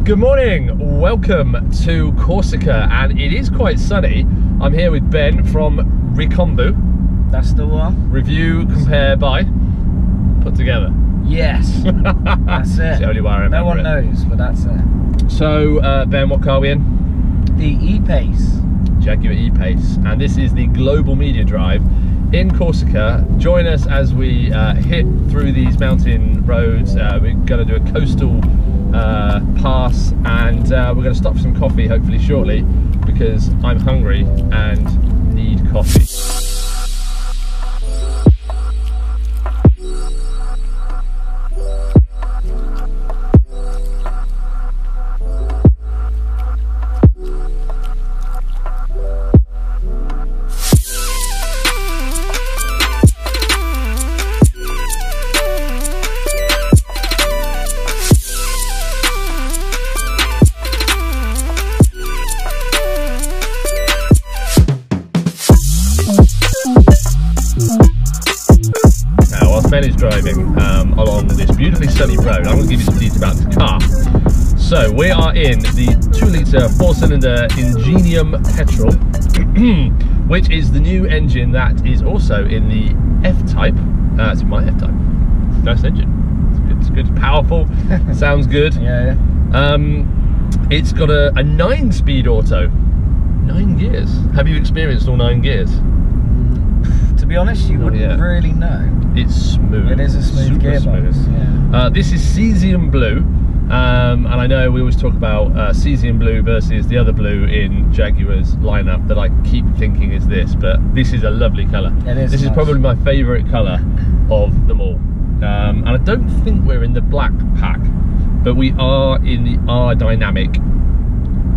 Good morning, welcome to Corsica, and it is quite sunny. I'm here with Ben from Recombu. That's the one. Review, compare, buy, put together. Yes, that's it. It's the only way I remember No one knows, but that's it. So, Ben, what car are we in? The E-Pace. Jaguar E-Pace, and this is the global media drive in Corsica. Join us as we hit through these mountain roads. We're going to do a coastal pass, and we're going to stop for some coffee hopefully shortly, because I'm hungry and need coffee. Ben is driving along this beautifully sunny road. I'm going to give you some details about the car. So we are in the 2-litre 4-cylinder Ingenium Petrol, which is the new engine that is also in the F-Type. It's my F-Type. Nice engine. It's good. It's powerful. Sounds good. Yeah. It's got a 9-speed auto. 9 gears. Have you experienced all 9 gears? To be honest, you wouldn't really know. It's smooth. It is a smooth gearbox. Yeah. This is cesium blue, and I know we always talk about cesium blue versus the other blue in Jaguar's lineup that I keep thinking is this, but this is a lovely colour. It is. This is probably my favourite colour of them all, and I don't think we're in the black pack, but we are in the R Dynamic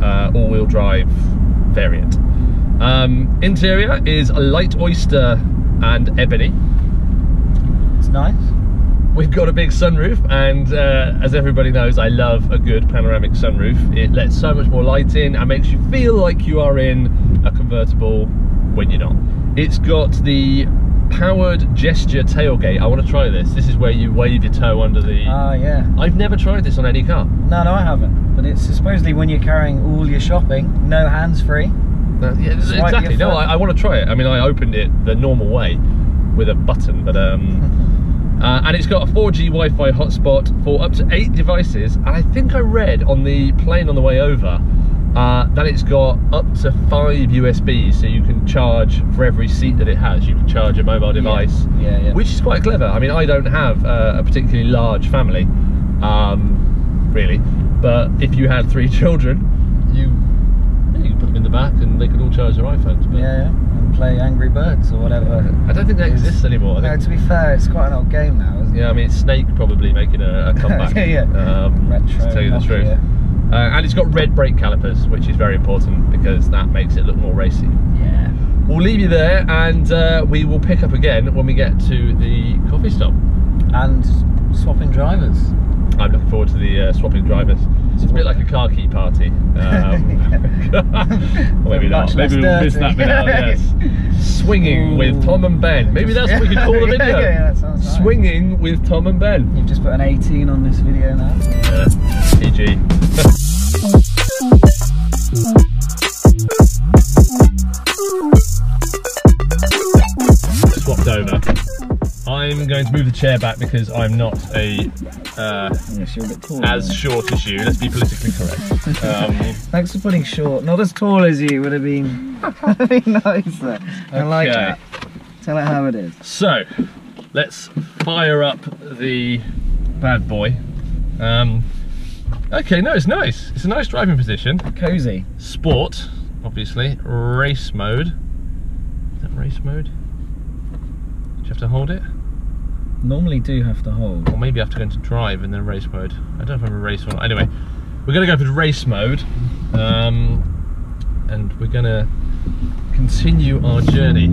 all-wheel drive variant. Interior is a light oyster and ebony. It's nice. We've got a big sunroof, and as everybody knows, I love a good panoramic sunroof. It lets so much more light in and makes you feel like you are in a convertible when you're not. It's got the powered gesture tailgate. I want to try this. This is where you wave your toe under the... yeah. I've never tried this on any car. No, I haven't. But it's supposedly when you're carrying all your shopping, no hands-free. Yeah, exactly. No, I want to try it. I mean, I opened it the normal way with a button, but and it's got a 4G Wi-Fi hotspot for up to 8 devices. And I think I read on the plane on the way over that it's got up to 5 USBs, so you can charge for every seat that it has. You can charge a mobile device, which is quite clever. I mean, I don't have a particularly large family, really, but if you had 3 children, you can put them in the back and they could all charge their iPhones. But and play Angry Birds or whatever. I don't think that exists anymore. No, to be fair, it's quite an old game now, isn't it? Yeah, I mean, it's Snake probably making a comeback. Retro, to tell you the truth. And it's got red brake calipers, which is very important because that makes it look more racy. Yeah. We'll leave you there, and we will pick up again when we get to the coffee stop. And swapping drivers. I'm looking forward to the swapping drivers. It's a bit like a car key party. Or maybe not. Maybe we'll miss that bit out. Yes. Swinging with Tom and Ben. Maybe that's what we could call the video. That sounds nice. Swinging with Tom and Ben. You've just put an 18 on this video now. PG. Swapped over. I'm going to move the chair back because I'm not a as short as you. Let's be politically correct. Thanks for putting short. Not as tall as you would have been. Nicer. I like that. Tell it how it is. So, let's fire up the bad boy. Okay, no, it's nice. It's a nice driving position. Cozy. Sport, obviously. Race mode. Is that race mode? Do you have to hold it? Normally do have to hold. Or maybe I have to go into drive and then race mode. I don't know if I'm in race or not. Anyway, we're going to go for race mode. And we're going to continue our journey.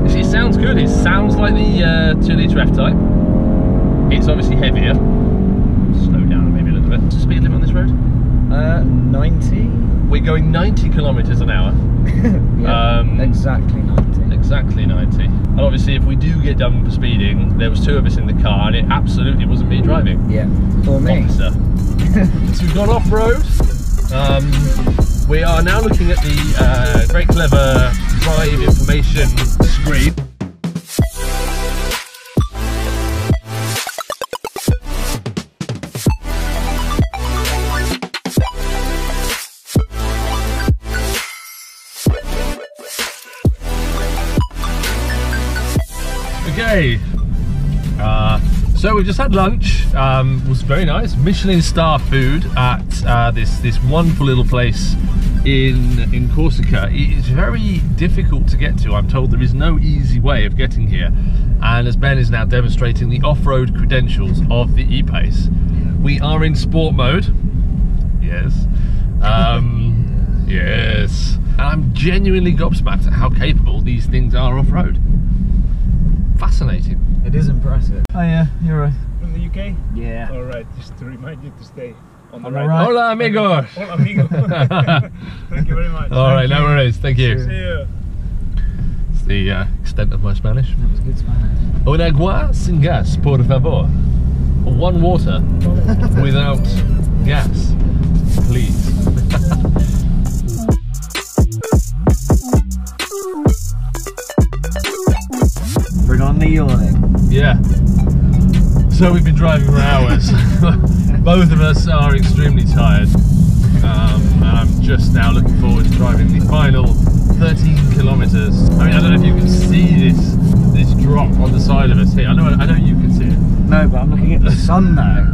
You see, it sounds good. It sounds like the 2-litre F-Type. It's obviously heavier. Slow down maybe a little bit. What's the speed limit on this road? 90. We're going 90 kilometers an hour. Yeah, exactly 90. Exactly 90. And obviously if we do get done for speeding, there was 2 of us in the car and it absolutely driving? Yeah, for me. Officer. So we've gone off-road. We are now looking at the very clever drive information screen. Okay, so we just had lunch. Was very nice. Michelin star food at this wonderful little place in Corsica. It's very difficult to get to. I'm told there is no easy way of getting here. And as Ben is now demonstrating the off-road credentials of the E-Pace, we are in sport mode. Yes. Yes. And I'm genuinely gobsmacked at how capable these things are off-road. Fascinating. It is impressive. Oh yeah, you're right. From the UK? Yeah. Alright, just to remind you to stay on the right. right. Hola amigos. Hola amigo. Thank you very much. Alright, no worries, thank you. See you. It's the extent of my Spanish. That was good Spanish. Un agua sin gas, por favor. One water without gas, please. Bring on the yawning. Yeah. So we've been driving for hours. Both of us are extremely tired. And I'm just now looking forward to driving the final 13 kilometers. I mean, I don't know if you can see this drop on the side of us here. I know you can see it. No, but I'm looking at the sun now.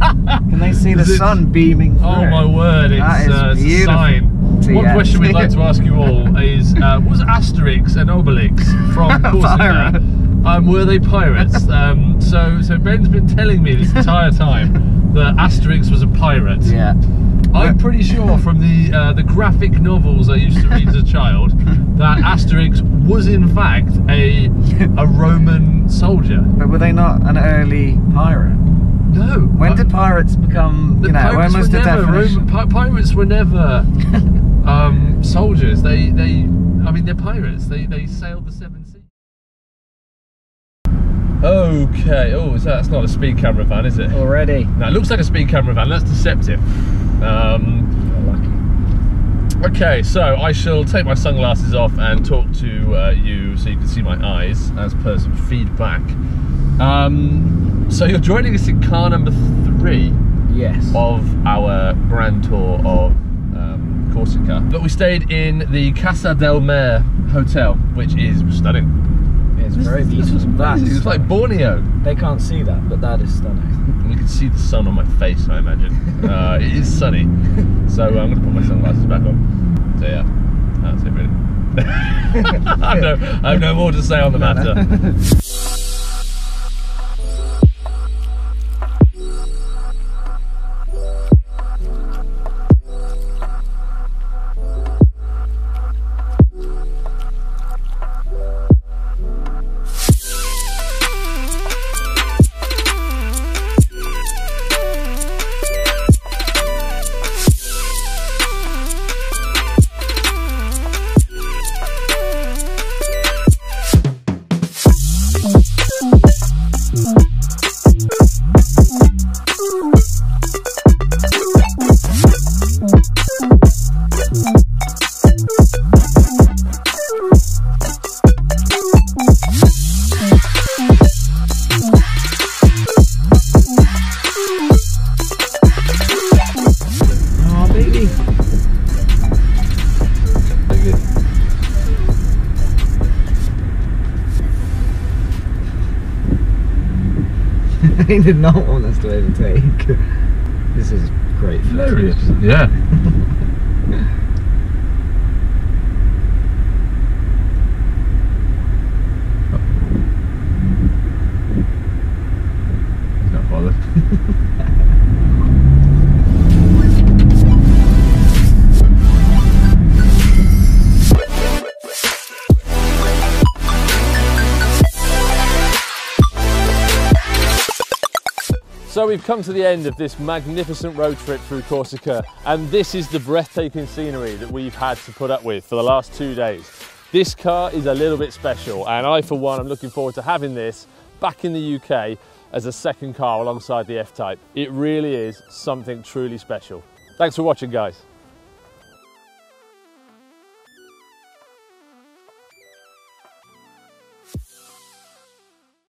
Can they see the sun beaming through? Oh my word, it's a sign. One question we'd like to ask you all is, was Asterix and Obelix from Corsica? Were they pirates? So Ben's been telling me this entire time that Asterix was a pirate. Yeah. I'm pretty sure from the graphic novels I used to read as a child that Asterix was in fact a Roman soldier. But were they not an early pirate? No. When did pirates become, when was the definition? Pirates were never soldiers. I mean, they're pirates. They sailed the seven seas. Okay, oh, that's not a speed camera van, is it? Already. No, it looks like a speed camera van, that's deceptive. Okay, so I shall take my sunglasses off and talk to you so you can see my eyes as per some feedback. So you're joining us in car number 3 of our grand tour of Corsica. But we stayed in the Casa del Mare Hotel, which is stunning. It's very beautiful. It's like Borneo. They can't see that, but that is stunning. And you can see the sun on my face, I imagine. It is sunny. So I'm going to put my sunglasses back on. So yeah, that's it really. I have no more to say on the matter. They did not want us to overtake. This is great. Hilarious. Yeah. He's not bothered. So we've come to the end of this magnificent road trip through Corsica, and this is the breathtaking scenery that we've had to put up with for the last 2 days. This car is a little bit special, and I for one am looking forward to having this back in the UK as a second car alongside the F-Type. It really is something truly special. Thanks for watching, guys.